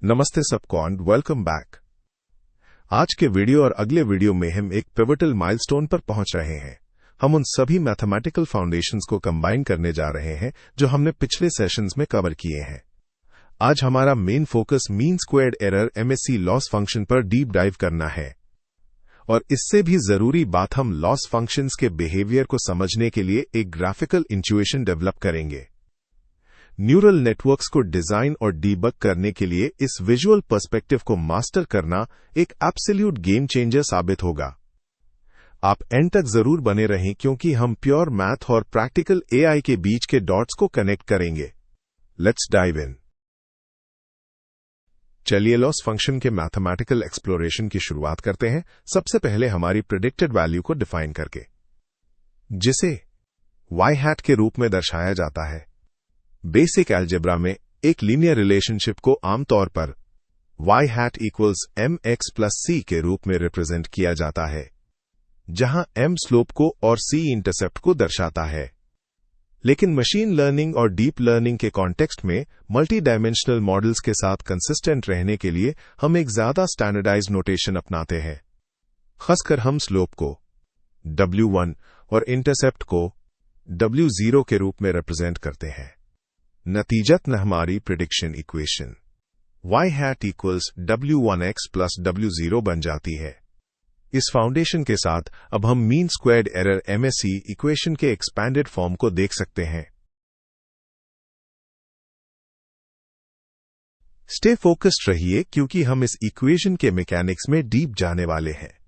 नमस्ते सबको and welcome back. आज के वीडियो और अगले वीडियो में हम एक पिवटल माइलस्टोन पर पहुंच रहे हैं। हम उन सभी मैथमेटिकल फाउंडेशंस को कंबाइन करने जा रहे हैं जो हमने पिछले सेशंस में कवर किए हैं। आज हमारा main focus mean squared error MSE loss function पर डीप डाइव करना है, और इससे भी जरूरी बात, हम लॉस फंक्शंस के बिहेवियर को समझने के लिए एक ग्राफिकल इंट्यूएशन डेवलप करेंगे। न्यूरल नेटवर्क्स को डिजाइन और डीबग करने के लिए इस विजुअल पर्सपेक्टिव को मास्टर करना एक एब्सोल्यूट गेम चेंजर साबित होगा। आप एंड तक जरूर बने रहें, क्योंकि हम प्योर मैथ और प्रैक्टिकल AI के बीच के डॉट्स को कनेक्ट करेंगे। Let's dive in. चलिए लॉस फंक्शन के मैथमेटिकल एक्सप्लोरेशन की शुरुआत करते हैं। सबसे पहले हमारी प्रेडिक्टेड वैल्यू को डिफाइन करके, जिसे y hat के रूप में दर्शाया जाता है। बेसिक अलजेब्रा में एक लीनियर रिलेशनशिप को आमतौर पर y hat equals mx plus c के रूप में रिप्रेजेंट किया जाता है, जहां m स्लोप को और c इंटरसेप्ट को दर्शाता है। लेकिन मशीन लर्निंग और डीप लर्निंग के कॉन्टेक्स्ट में मल्टी डायमेंशनल मॉडल्स के साथ कंसिस्टेंट रहने के लिए हम एक ज्यादा स्टैंडर्डाइज्ड नोटेशन अपनाते हैं। खासकर हम स्लोप को w1 और इंटरसेप्ट को w0 के रूप में रिप्रेजेंट करते हैं। नतीजतन हमारी prediction equation y hat equals w1x plus w0 बन जाती है। इस फाउंडेशन के साथ अब हम mean squared error MSE equation के एक्सपैंडेड फॉर्म को देख सकते हैं। स्टे फोकस्ड रहिए, क्योंकि हम इस इक्वेशन के मैकेनिक्स में डीप जाने वाले हैं।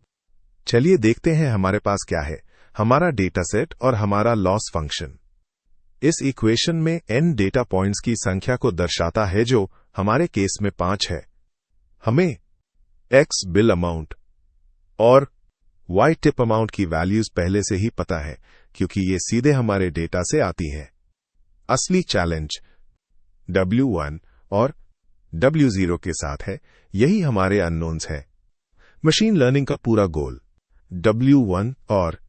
चलिए देखते हैं हमारे पास क्या है। हमारा डेटा सेट और हमारा लॉस फंक्शन इस इक्वेशन में n डेटा पॉइंट्स की संख्या को दर्शाता है, जो हमारे केस में 5 है। हमें x बिल अमाउंट और y टिप अमाउंट की वैल्यूज पहले से ही पता है, क्योंकि ये सीधे हमारे डेटा से आती हैं। असली चैलेंज w1 और w0 के साथ है। यही हमारे अननोन्स है। मशीन लर्निंग का पूरा गोल w1 और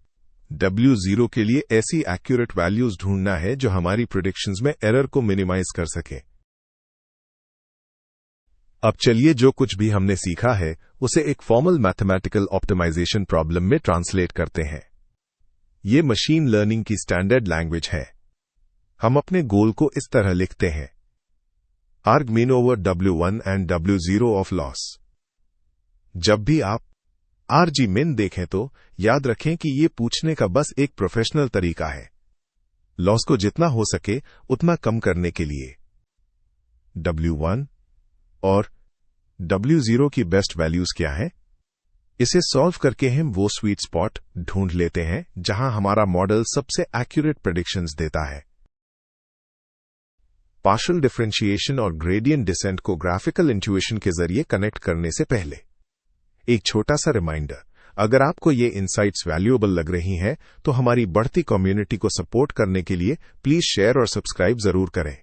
w0 के लिए ऐसी एक्यूरेट वैल्यूज ढूंढना है जो हमारी प्रेडिक्शंस में एरर को मिनिमाइज कर सके। अब चलिए जो कुछ भी हमने सीखा है उसे एक फॉर्मल मैथमेटिकल ऑप्टिमाइजेशन प्रॉब्लम में ट्रांसलेट करते हैं। ये मशीन लर्निंग की स्टैंडर्ड लैंग्वेज है। हम अपने गोल को इस तरह लिखते हैं: arg mean over w1 and w0 of loss. जब भी आप arg min देखें तो याद रखें कि ये पूछने का बस एक प्रोफेशनल तरीका है, लॉस को जितना हो सके उतना कम करने के लिए। w1 और w0 की बेस्ट वैल्यूज क्या है, इसे सॉल्व करके हम वो स्वीट स्पॉट ढूंढ लेते हैं जहां हमारा मॉडल सबसे एक्यूरेट प्रेडिक्शंस देता है। पार्शियल डिफरेंशिएशन और ग्रेडियंट डिसेंट को ग्राफिकल इंट्यूएशन के जरिए कनेक्ट करने से पहले एक छोटा सा रिमाइंडर, अगर आपको ये इनसाइट्स वैल्यूएबल लग रही हैं तो हमारी बढ़ती कम्युनिटी को सपोर्ट करने के लिए प्लीज शेयर और सब्सक्राइब जरूर करें।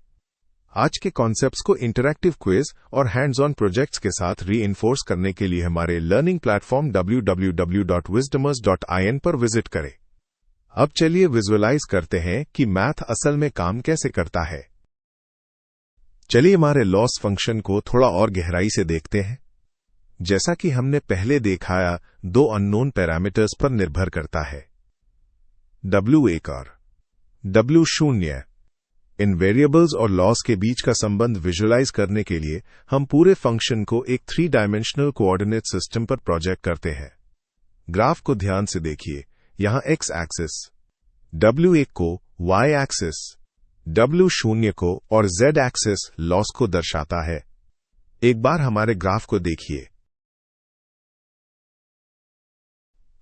आज के कॉन्सेप्ट्स को इंटरैक्टिव क्विज और हैंड्स ऑन प्रोजेक्ट्स के साथ रीइंफोर्स करने के लिए हमारे लर्निंग प्लेटफॉर्म www.wisdomers.in पर विजिट करें। अब चलिए विजुअलाइज करते हैं कि मैथ असल में काम कैसे करता है। चलिए हमारे लॉस फंक्शन को थोड़ा और गहराई से देखते हैं। जैसा कि हमने पहले दिखाया, दो अननोन पैरामीटर्स पर निर्भर करता है, w1 और w0। इन वेरिएबल्स और लॉस के बीच का संबंध विजुअलाइज करने के लिए हम पूरे फंक्शन को एक 3 डायमेंशनल कोऑर्डिनेट सिस्टम पर प्रोजेक्ट करते हैं। ग्राफ को ध्यान से देखिए। यहां x एक्सिस w1 को, y एक्सिस w0 को और z एक्सिस लॉस को दर्शाता है। एक बार हमारे ग्राफ को देखिए।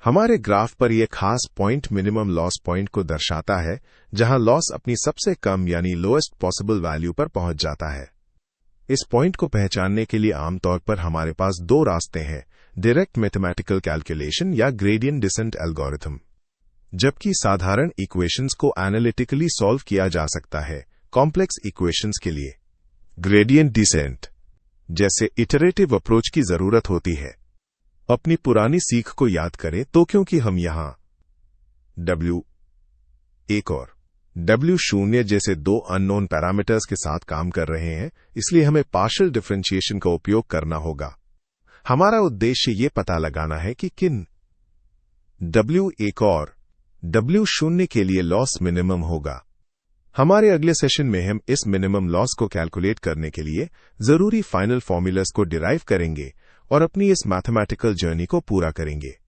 हमारे ग्राफ पर यह खास पॉइंट मिनिमम लॉस पॉइंट को दर्शाता है, जहां लॉस अपनी सबसे कम यानी लोएस्ट पॉसिबल वैल्यू पर पहुंच जाता है। इस पॉइंट को पहचानने के लिए आमतौर पर हमारे पास दो रास्ते हैं: डायरेक्ट मैथमेटिकल कैलकुलेशन या ग्रेडियंट डिसेंट एल्गोरिथम। जबकि साधारण इक्वेशंस को एनालिटिकली सॉल्व किया जा सकता है, कॉम्प्लेक्स इक्वेशंस के लिए ग्रेडियंट डिसेंट जैसे इटरेटिव अप्रोच की जरूरत होती है। अपनी पुरानी सीख को याद करें तो, क्योंकि हम यहां w1 और W0 जैसे दो अननोन पैरामीटर्स के साथ काम कर रहे हैं, इसलिए हमें पार्शियल डिफरेंशिएशन का उपयोग करना होगा। हमारा उद्देश्य ये पता लगाना है कि किन W1 और W0 के लिए लॉस मिनिमम होगा। हमारे अगले सेशन में हम इस मिनिमम लॉस को कैलकुलेट करने के लिए जरूरी फाइनल फॉर्मूलास को डिराइव करेंगे और अपनी इस मैथमेटिकल जर्नी को पूरा करेंगे।